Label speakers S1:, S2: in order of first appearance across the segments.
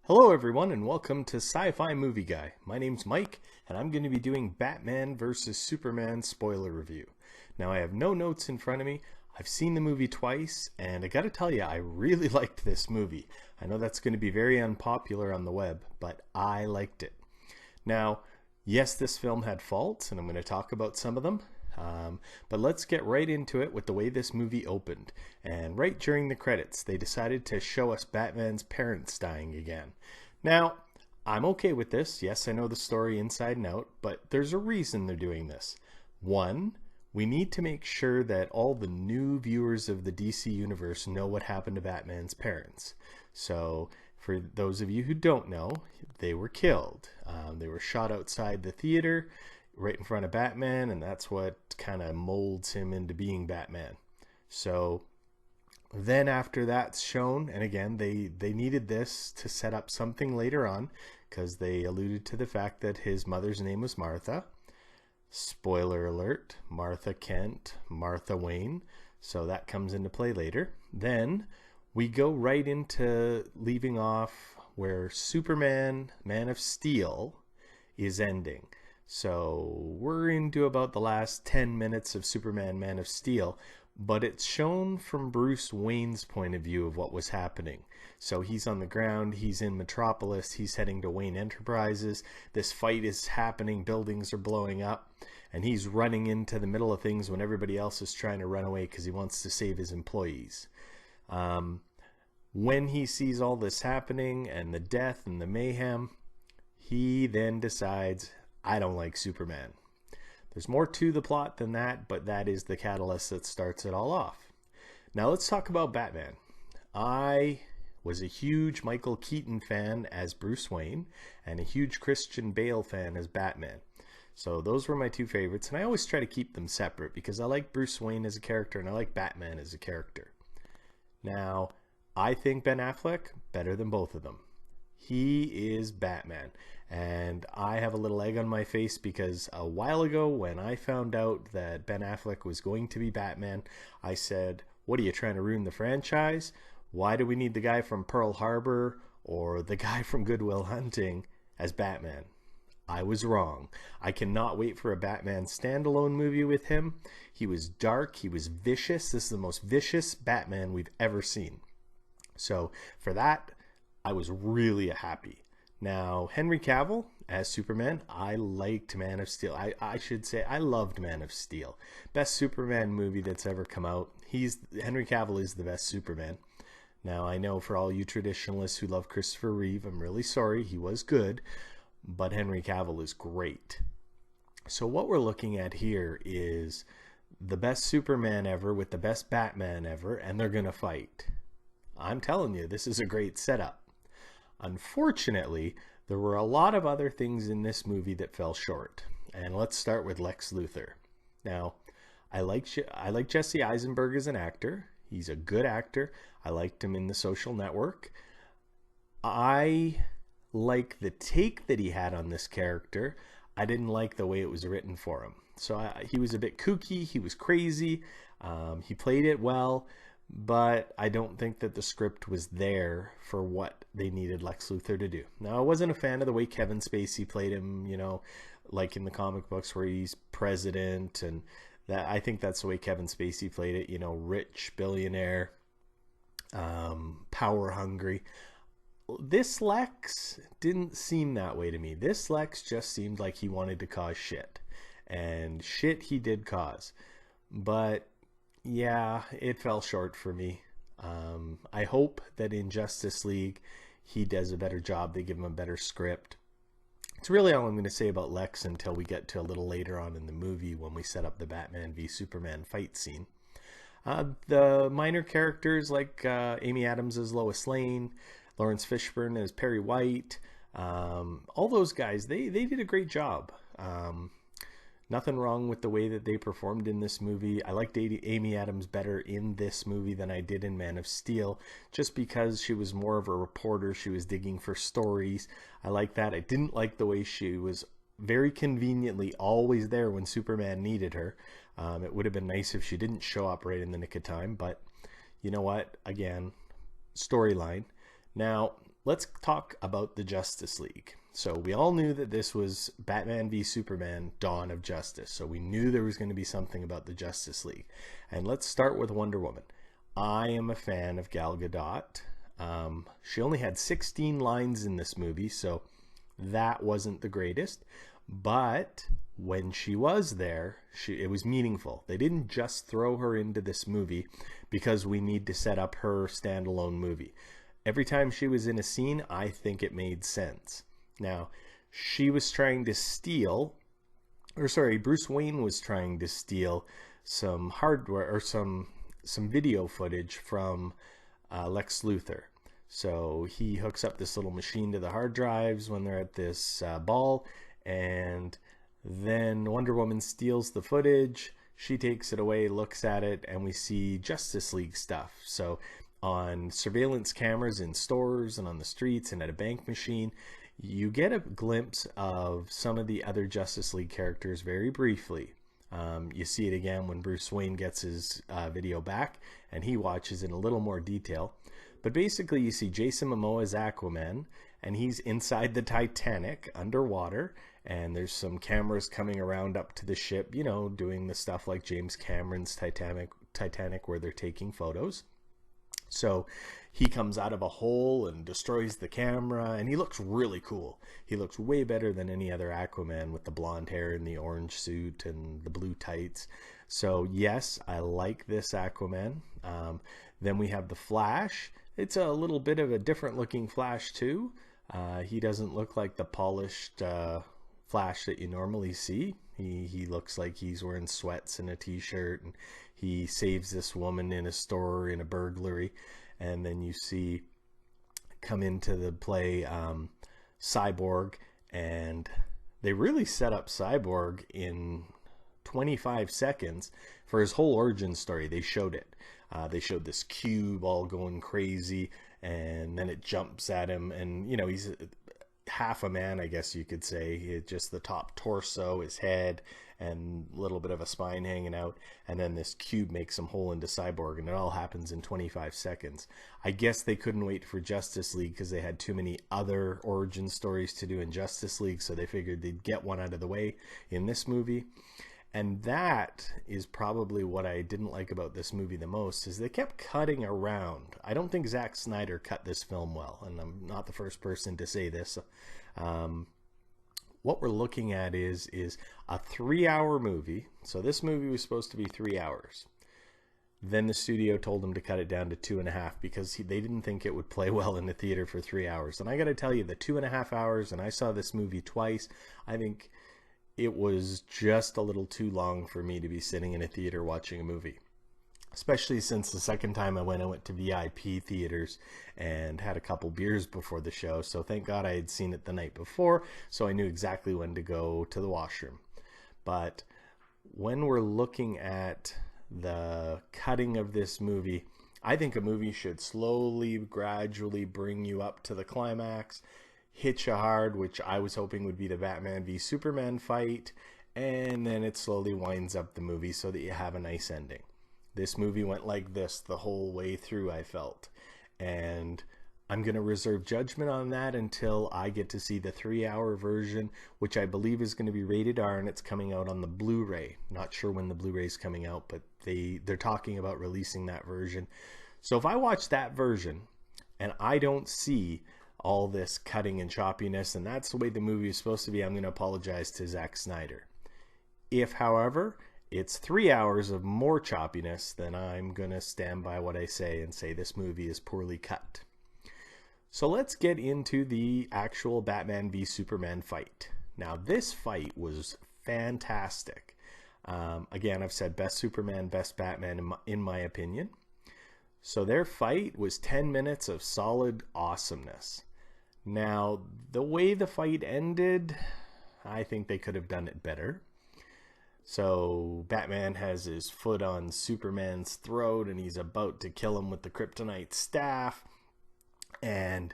S1: Hello, everyone, and welcome to Sci-Fi Movie Guy. My name's Mike, and I'm going to be doing Batman vs. Superman spoiler review. Now, I have no notes in front of me. I've seen the movie twice, and I gotta tell you, I really liked this movie. I know that's going to be very unpopular on the web, but I liked it. Now, yes, this film had faults, and I'm going to talk about some of them. But let's get right into it with the way this movie opened. And right during the credits, they decided to show us Batman's parents dying again. Now, I'm okay with this. Yes, I know the story inside and out, but there's a reason they're doing this. One, we need to make sure that all the new viewers of the DC universe know what happened to Batman's parents. So, for those of you who don't know, they were killed. They were shot outside the theater right in front of Batman, and that's what kind of molds him into being Batman. So then after that's shown, and again, they needed this to set up something later on, because they alluded to the fact that his mother's name was Martha. Spoiler alert, Martha Kent, Martha Wayne. So that comes into play later. Then we go right into leaving off where Superman, Man of Steel is ending. So we're into about the last 10 minutes of Superman Man of Steel, but it's shown from Bruce Wayne's point of view of what was happening. So he's on the ground, he's in Metropolis, he's heading to Wayne Enterprises, this fight is happening, buildings are blowing up, and he's running into the middle of things when everybody else is trying to run away because he wants to save his employees. When he sees all this happening and the death and the mayhem, he then decides, I don't like Superman. There's more to the plot than that, but that is the catalyst that starts it all off. Now let's talk about Batman. I was a huge Michael Keaton fan as Bruce Wayne and a huge Christian Bale fan as Batman. So those were my two favorites, and I always try to keep them separate because I like Bruce Wayne as a character and I like Batman as a character. Now, I think Ben Affleck better than both of them. He is Batman, and I have a little egg on my face because a while ago when I found out that Ben Affleck was going to be Batman, I said, what are you trying to ruin the franchise? Why do we need the guy from Pearl Harbor or the guy from Good Will Hunting as Batman? I was wrong. I cannot wait for a Batman standalone movie with him. He was dark, he was vicious. This is the most vicious Batman we've ever seen. So for that, I was really happy. Now, Henry Cavill as Superman, I liked Man of Steel. I should say I loved Man of Steel. Best Superman movie that's ever come out. Henry Cavill is the best Superman. Now, I know for all you traditionalists who love Christopher Reeve, I'm really sorry. He was good, but Henry Cavill is great. So what we're looking at here is the best Superman ever with the best Batman ever, and they're going to fight. I'm telling you, this is a great setup. Unfortunately, there were a lot of other things in this movie that fell short. And let's start with Lex Luthor. Now, I like Jesse Eisenberg as an actor. He's a good actor. I liked him in The Social Network. I like the take that he had on this character. I didn't like the way it was written for him. So he was a bit kooky. He was crazy. He played it well. But I don't think that the script was there for what they needed Lex Luthor to do. Now, I wasn't a fan of the way Kevin Spacey played him, like in the comic books where he's president, and that I think that's the way Kevin Spacey played it, rich, billionaire, power hungry. This Lex didn't seem that way to me. This Lex just seemed like he wanted to cause shit. And shit he did cause. But yeah, it fell short for me. I hope that in Justice League he does a better job. They give him a better script. It's really all I'm going to say about Lex until we get to a little later on in the movie when we set up the Batman v Superman fight scene. The minor characters like Amy Adams as Lois Lane, Lawrence Fishburne as Perry White, all those guys, they did a great job. Nothing wrong with the way that they performed in this movie. I liked Amy Adams better in this movie than I did in Man of Steel, just because she was more of a reporter. She was digging for stories. I like that. I didn't like the way she was very conveniently always there when Superman needed her. It would have been nice if she didn't show up right in the nick of time, but you know what? Again, storyline. Now, let's talk about the Justice League. So we all knew that this was Batman v Superman, Dawn of Justice. So we knew there was going to be something about the Justice League. And let's start with Wonder Woman. I am a fan of Gal Gadot. She only had 16 lines in this movie, so that wasn't the greatest. But when she was there, it was meaningful. They didn't just throw her into this movie because we need to set up her standalone movie. Every time she was in a scene, I think it made sense. Now, she was trying to steal, Bruce Wayne was trying to steal some hardware or some video footage from Lex Luthor. So he hooks up this little machine to the hard drives when they're at this ball, and then Wonder Woman steals the footage. She takes it away, looks at it, and we see Justice League stuff. So on surveillance cameras in stores and on the streets and at a bank machine, you get a glimpse of some of the other Justice League characters very briefly. You see it again when Bruce Wayne gets his video back and he watches in a little more detail. But basically you see Jason Momoa's Aquaman, and he's inside the Titanic underwater, and there's some cameras coming around up to the ship, you know, doing the stuff like James Cameron's Titanic where they're taking photos. So he comes out of a hole and destroys the camera, and he looks really cool. He looks way better than any other Aquaman with the blonde hair and the orange suit and the blue tights. So yes, I like this Aquaman. Then we have the Flash. It's a little bit of a different looking Flash too. He doesn't look like the polished Flash that you normally see. He looks like he's wearing sweats and a t-shirt, and he saves this woman in a store in a burglary. And then you see come into the play Cyborg, and they really set up Cyborg in 25 seconds for his whole origin story. They showed it. They showed this cube all going crazy, and then it jumps at him, and you know, he's half a man, I guess you could say. Just the top torso, his head, and a little bit of a spine hanging out, and then this cube makes him whole into Cyborg, and it all happens in 25 seconds. I guess they couldn't wait for Justice League because they had too many other origin stories to do in Justice League, so they figured they'd get one out of the way in this movie. And that is probably what I didn't like about this movie the most, is they kept cutting around. I don't think Zack Snyder cut this film well, and I'm not the first person to say this. What we're looking at is a 3-hour movie. So this movie was supposed to be 3 hours. Then the studio told them to cut it down to 2.5 because they didn't think it would play well in the theater for 3 hours. And I got to tell you, the 2.5 hours, and I saw this movie twice, I think it was just a little too long for me to be sitting in a theater watching a movie. Especially since the second time I went to VIP theaters and had a couple beers before the show. So thank God I had seen it the night before, so I knew exactly when to go to the washroom. But when we're looking at the cutting of this movie, I think a movie should slowly, gradually bring you up to the climax, hit you hard, which I was hoping would be the Batman v Superman fight, and then it slowly winds up the movie so that you have a nice ending. This movie went like this the whole way through, I felt. And I'm going to reserve judgment on that until I get to see the 3-hour version, which I believe is going to be rated R, and it's coming out on the Blu-ray. Not sure when the Blu-ray is coming out, but they're talking about releasing that version. So if I watch that version and I don't see all this cutting and choppiness, and that's the way the movie is supposed to be, I'm going to apologize to Zack Snyder. If, however, it's 3 hours of more choppiness, then I'm going to stand by what I say and say this movie is poorly cut. So let's get into the actual Batman v Superman fight. Now, this fight was fantastic. Again, I've said best Superman, best Batman in my opinion. So their fight was 10 minutes of solid awesomeness. Now, the way the fight ended, I think they could have done it better. So Batman has his foot on Superman's throat, and he's about to kill him with the kryptonite staff. And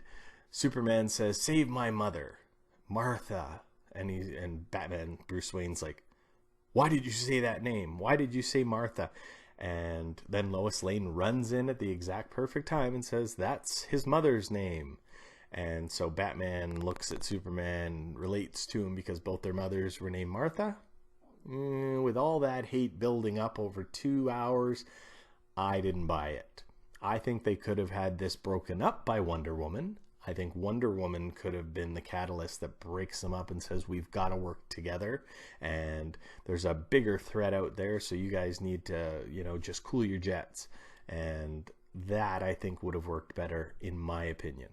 S1: Superman says, "Save my mother, Martha." And Batman, Bruce Wayne's like, "Why did you say that name? Why did you say Martha?" And then Lois Lane runs in at the exact perfect time and says, that's his mother's name. And so Batman looks at Superman, relates to him because both their mothers were named Martha. With all that hate building up over 2 hours, I didn't buy it. I think they could have had this broken up by Wonder Woman. I think Wonder Woman could have been the catalyst that breaks them up and says, we've got to work together. And there's a bigger threat out there, so you guys need to, just cool your jets. And that, I think, would have worked better, in my opinion.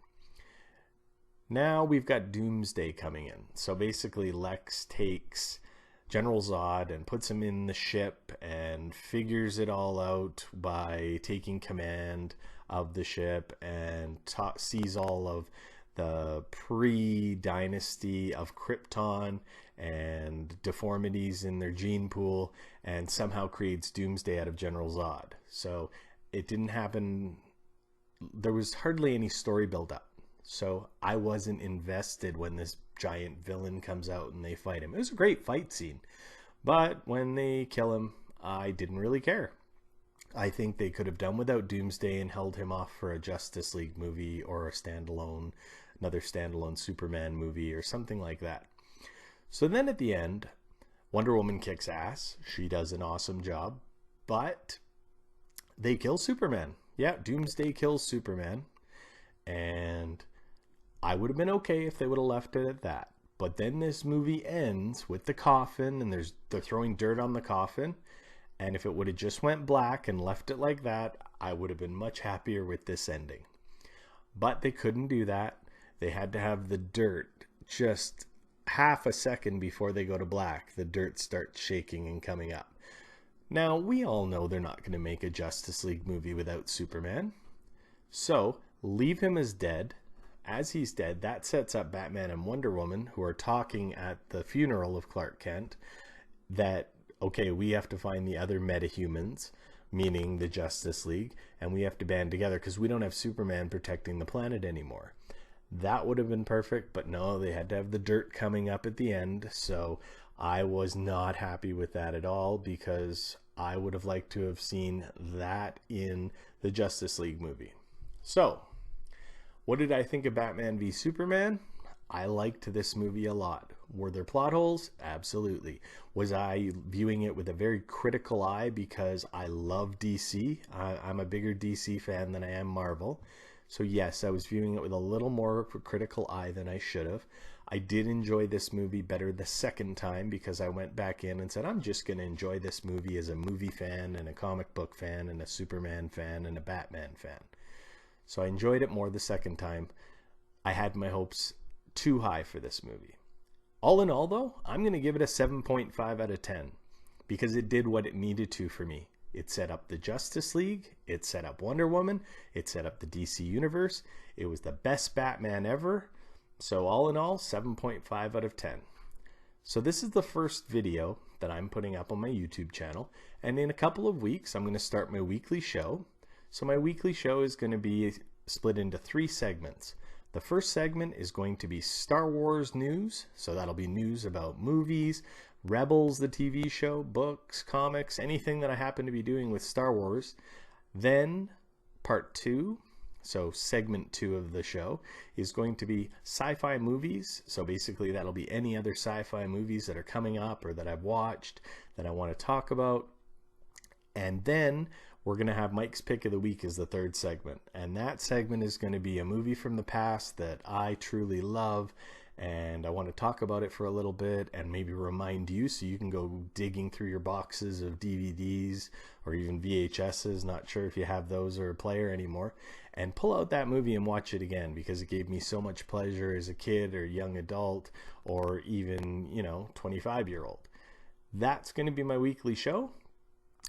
S1: Now we've got Doomsday coming in. So basically Lex takes General Zod and puts him in the ship and figures it all out by taking command of the ship and sees all of the pre-dynasty of Krypton and deformities in their gene pool, and somehow creates Doomsday out of General Zod. So it didn't happen. There was hardly any story build up. So I wasn't invested when this giant villain comes out and they fight him. It was a great fight scene, but when they kill him, I didn't really care. I think they could have done without Doomsday and held him off for a Justice League movie or another standalone Superman movie or something like that. So then at the end, Wonder Woman kicks ass. She does an awesome job, but they kill Superman. Yeah, Doomsday kills Superman, and I would have been okay if they would have left it at that. But then this movie ends with the coffin, and they're throwing dirt on the coffin. And if it would have just went black and left it like that, I would have been much happier with this ending. But they couldn't do that. They had to have the dirt just half a second before they go to black. The dirt starts shaking and coming up. Now, we all know they're not going to make a Justice League movie without Superman. So, leave him as dead. As he's dead, that sets up Batman and Wonder Woman, who are talking at the funeral of Clark Kent, that, okay, we have to find the other metahumans, meaning the Justice League, and we have to band together because we don't have Superman protecting the planet anymore. That would have been perfect, but no, they had to have the dirt coming up at the end, so I was not happy with that at all, because I would have liked to have seen that in the Justice League movie. So, what did I think of Batman v Superman? I liked this movie a lot. Were there plot holes? Absolutely. Was I viewing it with a very critical eye because I love DC? I'm a bigger DC fan than I am Marvel. So yes, I was viewing it with a little more of a critical eye than I should have. I did enjoy this movie better the second time because I went back in and said, I'm just going to enjoy this movie as a movie fan and a comic book fan and a Superman fan and a Batman fan. So I enjoyed it more the second time. I had my hopes too high for this movie. All in all, though, I'm going to give it a 7.5 out of 10 because it did what it needed to for me. It set up the Justice League. It set up Wonder Woman. It set up the DC Universe. It was the best Batman ever. So all in all, 7.5 out of 10. So this is the first video that I'm putting up on my YouTube channel. And in a couple of weeks, I'm going to start my weekly show. So my weekly show is going to be split into 3 segments. The first segment is going to be Star Wars news. So that'll be news about movies, Rebels, the TV show, books, comics, anything that I happen to be doing with Star Wars. Then part 2, so segment 2 of the show, is going to be sci-fi movies. So basically that'll be any other sci-fi movies that are coming up or that I've watched that I want to talk about. And then we're going to have Mike's Pick of the Week as the third segment. And that segment is going to be a movie from the past that I truly love. And I want to talk about it for a little bit and maybe remind you so you can go digging through your boxes of DVDs or even VHSs, not sure if you have those or a player anymore, and pull out that movie and watch it again because it gave me so much pleasure as a kid or young adult or even, 25-year-old. That's going to be my weekly show.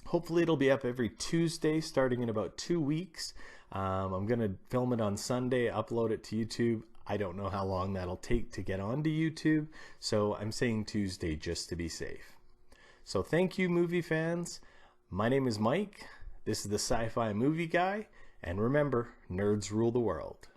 S1: Hopefully it'll be up every Tuesday starting in about 2 weeks. I'm going to film it on Sunday, upload it to YouTube. I don't know how long that'll take to get onto YouTube, so I'm saying Tuesday just to be safe. So thank you, movie fans. My name is Mike. This is the Sci-Fi Movie Guy, and remember, nerds rule the world.